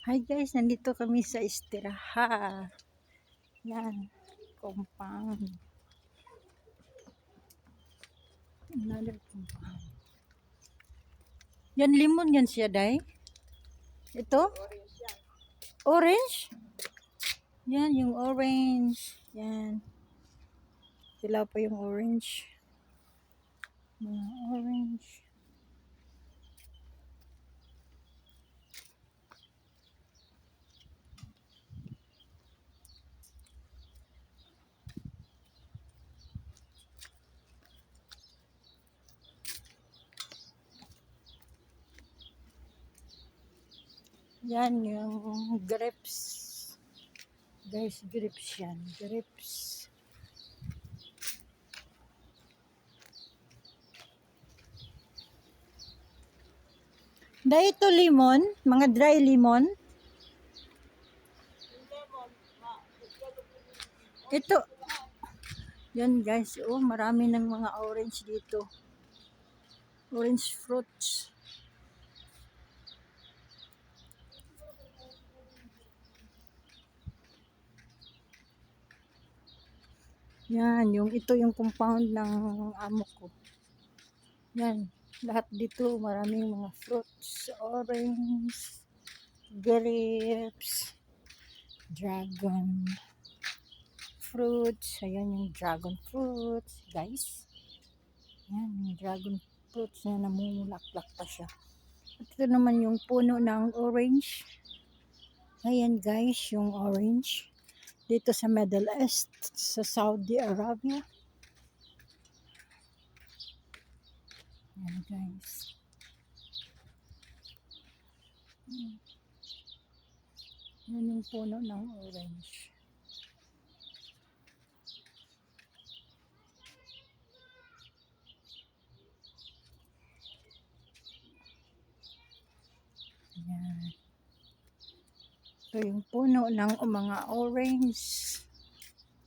Hi guys, nandito kami sa Istiraha. Yan, compound. Another compound. Yan, limon yan siya, Day. Ito? Orange? Yan, yung orange. Yan. Sila pa yung orange. Mga orange. Yan, yung grapes. Guys, grapes yan. Grapes. Dahil ito limon, mga dry lemon. Ito, yan guys, oh, marami ng mga orange dito. Orange fruits. Yan, ito yung compound ng amo ko. Yan, lahat dito maraming mga fruits, orange, grapes, dragon fruits. Ayan yung dragon fruits, guys. Yan, yung dragon fruits na namumulaklak pa siya. At ito naman yung puno ng orange. Ayan guys, yung orange. Dito sa Middle East, sa Saudi Arabia. Ayan guys. Yan yung puno ng orange. Yan. Ito yung puno ng mga orange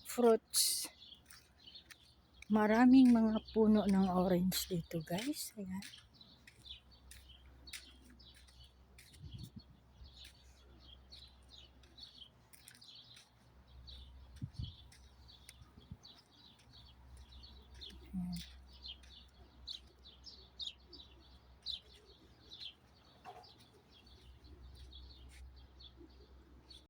fruits. Maraming mga puno ng orange dito guys. Ayan. Ayan.